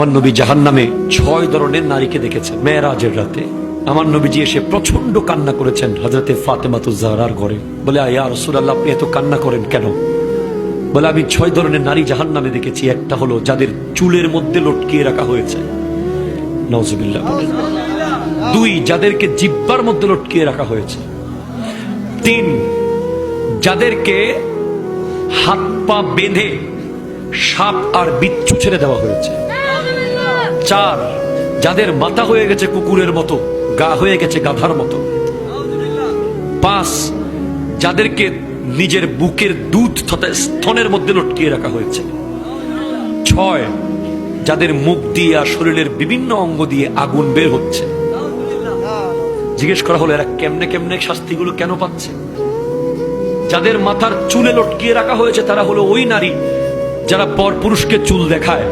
আমার নবী জাহান্নামে 6 ধরনের নারীকে দেখেছেন মেরাজের রাতে। আমার নবীজি এসে প্রচন্ড কান্না করেছেন হযরতে ফাতেমাতুজ জাহরার ঘরে। বলে ইয়া রাসূলুল্লাহ, আপনি এত কান্না করেন কেন? বলে আমি 6 ধরনের নারী জাহান্নামে দেখেছি। একটা হলো যাদের চুলের মধ্যে লটকিয়ে রাখা হয়েছে, নাউজুবিল্লাহ। 2, যাদেরকে জিহ্বার মধ্যে লটকিয়ে রাখা হয়েছে। 3, যাদেরকে হাত পা বেঁধে সাপ আর বিচ্ছু ছেড়ে দেওয়া হয়েছে। 4, যাদের মাথা হয়ে গেছে কুকুরের মতো, গা হয়ে গেছে গাধার মতো। 5, যাদেরকে নিজের বুকের দুধ তথা স্তনের মধ্যে লটকিয়ে রাখা হয়েছে। 6, যাদের মুখ দিয়ে আর শরীরের বিভিন্ন অঙ্গ দিয়ে আগুন বের হচ্ছে। জিজ্ঞেস করা হলো এরা কেমনে কেমনে শাস্তিগুলো কেন পাচ্ছে? যাদের মাথার চুলে লটকিয়ে রাখা হয়েছে তারা হলো ওই নারী যারা পর পুরুষকে চুল দেখায়।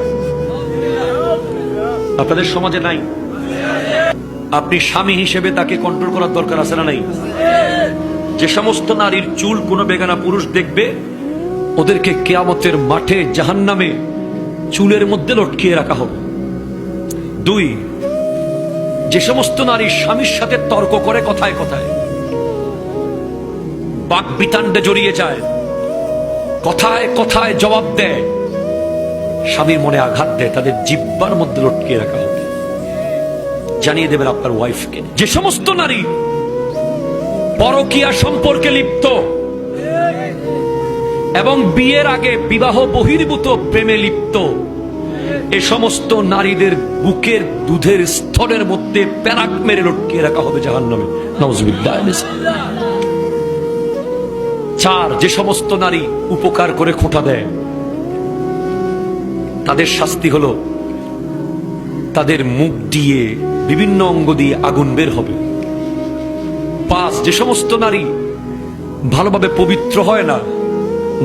আপনাদের সমাজে নাই? আপনি স্বামী হিসেবে তাকে কন্ট্রোল করার দরকার আছে না নাই? যে সমস্ত নারীর চুল কোনো বেগানা পুরুষ দেখবে, ওদেরকে কিয়ামতের মাঠে জাহান্নামে চুলের মধ্যে লটকিয়ে রাখা হবে। 2, যে সমস্ত নারী স্বামীর সাথে তর্ক করে কথায় কথায়, বাক বিতান্ডে জড়িয়ে যায়, কথায় কথায় জবাব দেয়, স্বামীর মনে আঘাত দেয়, তাদের জিহ্বার মধ্যে লটকিয়ে রাখা হবে। জানিয়ে দেবেন আপনার ওয়াইফকে। যে সমস্ত নারী পরকীয়া সম্পর্কে লিপ্ত এবং বিয়ের আগে বিবাহ বহির্ভূত প্রেমে লিপ্ত, এ সমস্ত নারীদের বুকের দুধের স্তনের মধ্যে প্যারাক মেরে লটকিয়ে রাখা হবে জাহান্নামে, নাউজুবিল্লাহ। 4, যে সমস্ত নারী উপকার করে খোঁটা দেয়, তাদের শাস্তি হলো তাদের মুখ দিয়ে বিভিন্ন অঙ্গ দিয়ে আগুন বের হবে। 5, যে সমস্ত নারী ভালোভাবে পবিত্র হয় না,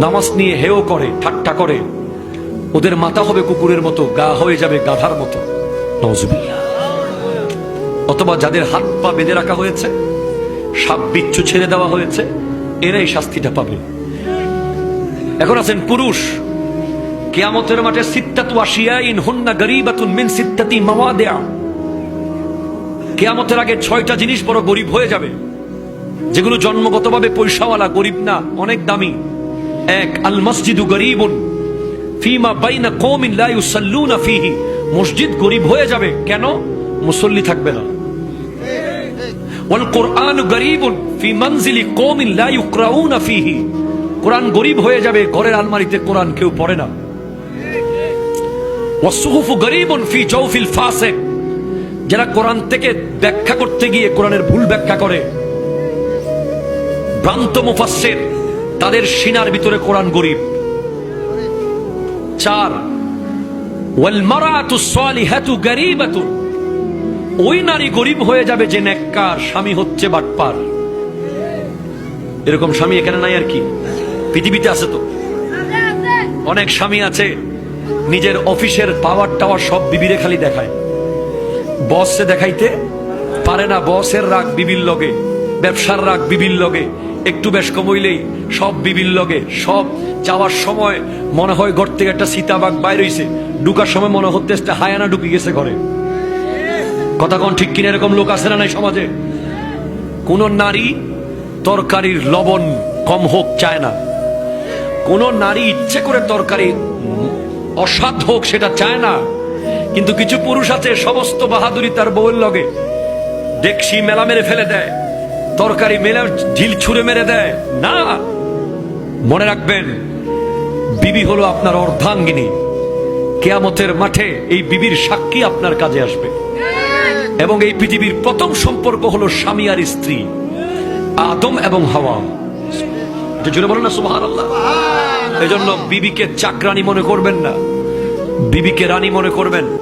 নামাজ নিয়ে হেয় করে, ঠাট্টা করে, ওদের মাথা হবে কুকুরের মতো, গা হয়ে যাবে গাধার মতো, নাউজুবিল্লাহ। অথবা যাদের হাত পা বেঁধে রাখা হয়েছে, সাপ বিচ্ছু ছেড়ে দেওয়া হয়েছে, এরাই শাস্তিটা পাবে। এখন আছেন পুরুষ, কিয়ামতের মাঠে সিত্তাতু আশিয়াইন হুন্না গরীবাতুন মিন সিত্তাতি মাওয়াদিআ। কিয়ামতের আগে 6টা জিনিস বড় গরিব হয়ে যাবে, যেগুলো জন্মগতভাবে পয়সাওয়ালা, গরিব না, অনেক দামি। 1, আল মসজিদু গরীবুন ফিমা বাইনা কওমিন লা ইউসাল্লুনা ফিহি। মসজিদ গরিব হয়ে যাবে, কেন? মুসল্লি থাকবে না। ওয়াল কুরআনু গরীবুন ফি মানজিলি কওমিন লা ইউকরাউনা ফিহি। কোরআন গরিব হয়ে যাবে, ঘরের আলমারিতে কোরআন কেউ পড়ে না। ওয়াসসুহুফু গরীবুন ফি জাওফিল ফাসিক। যারা কোরআন থেকে ব্যাখ্যা করতে গিয়ে কোরআনের ভুল ব্যাখ্যা করে, ভ্রান্ত মুফাসসির, তাদের সিনার ভিতরে কোরআন গরিব। 4, ওয়াল মারাতু সালিহাতু গরীবাতুন। ওই নারী গরিব হয়ে যাবে যে নেককার, স্বামী হচ্ছে বাটপার। এরকম স্বামী এখানে নাই আর কি, পৃথিবীতে আছে তো অনেক স্বামী আছে, নিজের অফিসের পাওয়ার টাওয়ার সব বিবিরে খালি দেখায়, বসে দেখাইতে পারে না। বসের রাগ বিবির লগে, ব্যবসার রাগ বিবির লগে, একটু বেশ কমইলেই সব বিবির লগে। সব যাওয়ার সময় মনে হয় ঘর থেকে একটা সীতাবাগ বাইর হইছে, ঢুকার সময় মনে হচ্ছে একটা হায়ানা ঢুকে গেছে ঘরে। কথা কোন ঠিক কিনা? এরকম লোক আছে না নাই সমাজে? কোন নারী তরকারির লবণ কম হোক চায় না, কোন নারী ইচ্ছে করে তরকারি অস্বাদ হোক সেটা চায় না। কিন্তু কিছু পুরুষ আছে সমস্ত বাহাদুরি তার বউয়ের লগে, ডেকসি মেলা মেরে ফেলে দেয়, তরকারি মেলা ঢিল ছুঁড়ে মেরে দেয়। না, মনে রাখবেন, বিবি হলো আপনার অর্ধাঙ্গিনী। কিয়ামতের মাঠে এই বিবির সাক্ষী আপনার কাজে আসবে। এবং এই পৃথিবীর প্রথম সম্পর্ক হলো স্বামী আর স্ত্রী, আদম এবং হাওয়া। জোরে বলেন না সুবহানাল্লাহ। এজন্য বিবিকে চাকরানি মনে করবেন না, বিবিকে রানী মনে করবেন।